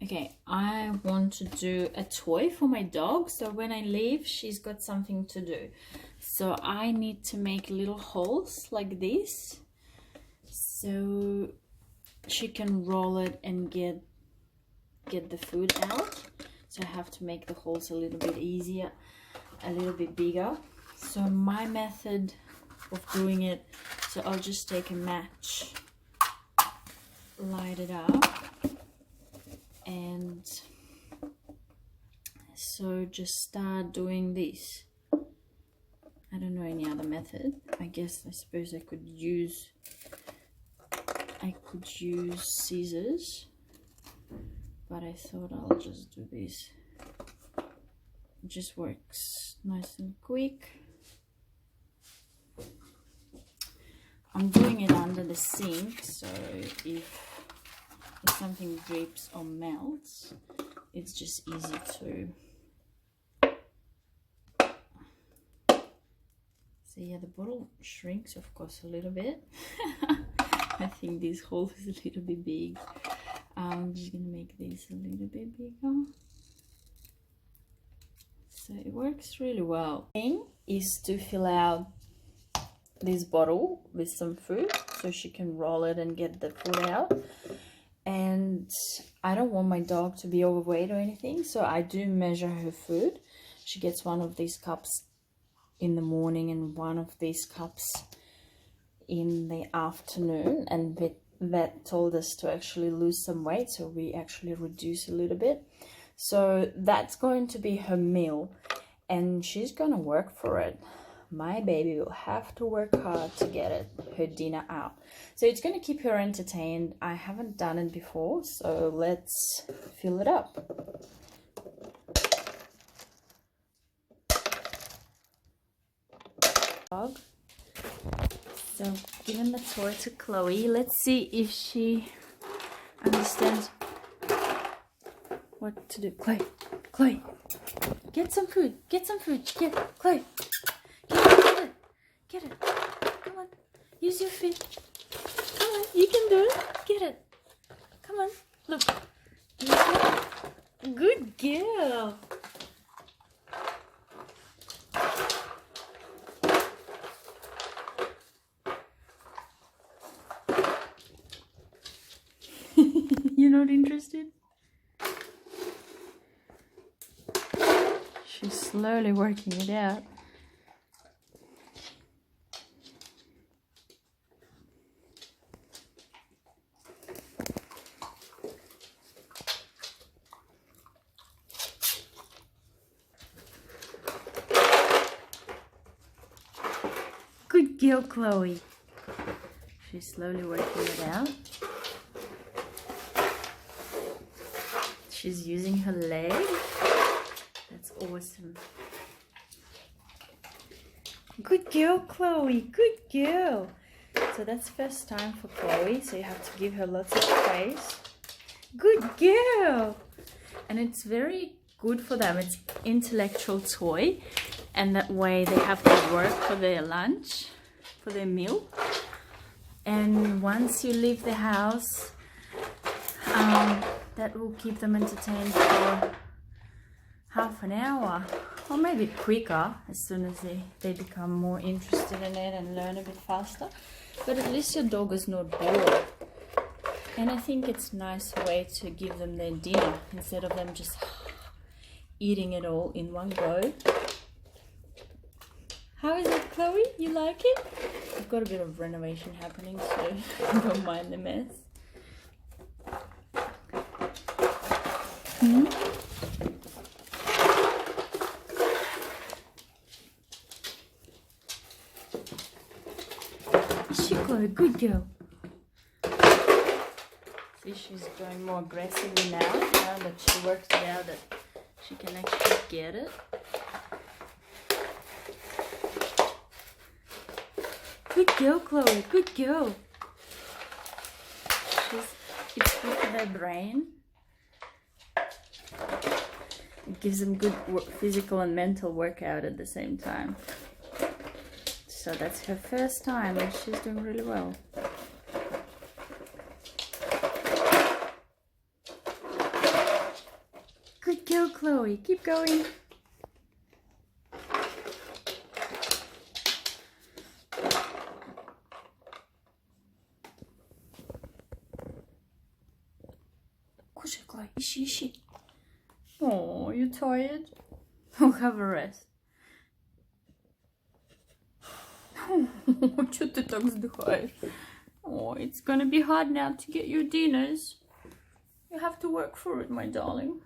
Okay, I want to do a toy for my dog, so when I leave she's got something to do. So I need to make little holes like this so she can roll it and get the food out. So I have to make the holes a little bit easier, a little bit bigger. So my method of doing it, so I'll just take a match, light it up, and so just start doing this. I don't know any other method. I suppose I could use scissors, but I thought I'll just do this. It just works nice and quick. I'm doing it under the sink, so if something drips or melts, it's just easy to. So yeah, the bottle shrinks of course a little bit. I think this hole is a little bit big. I'm just gonna make this a little bit bigger. So it works really well. The thing is to fill out this bottle with some food so she can roll it and get the food out. And I don't want my dog to be overweight or anything, so I do measure her food. She gets one of these cups in the morning and one of these cups in the afternoon, and vet told us to actually lose some weight, so we actually reduce a little bit. So that's going to be her meal, and she's gonna work for it. My baby will have to work hard to get her dinner out. So it's going to keep her entertained. I haven't done it before, so let's fill it up. So giving the toy to Chloe. Let's see if she understands what to do. Chloe, get some food. Get some food. Chloe. Get it. Come on. Use your feet. Come on. You can do it. Get it. Come on. Look. Good girl. You're not interested? She's slowly working it out. Good girl, Chloe. She's slowly working it out. She's using her leg. That's awesome. Good girl, Chloe. Good girl. So that's first time for Chloe, so you have to give her lots of praise. Good girl. And it's very good for them. It's intellectual toy, and that way they have to work for their lunch, for their meal. And once you leave the house, that will keep them entertained for half an hour, or maybe quicker as soon as they become more interested in it and learn a bit faster. But at least your dog is not bored. And I think it's a nice way to give them their dinner instead of them just eating it all in one go. How is it, Chloe? You like it? I've got a bit of renovation happening, so don't mind the mess. Chloe, good girl. See, she's going more aggressively now that she worked it out that she can actually get it. Good girl, Chloe. Good girl. It's good for their brain. It gives them good physical and mental workout at the same time. So that's her first time and she's doing really well. go, Chloe. Keep going. Кушай, Chloe. Ищи. Oh, you tired? Oh, have a rest. Чё ты так вздыхаешь? Oh, it's gonna be hard now to get your dinners. You have to work for it, my darling.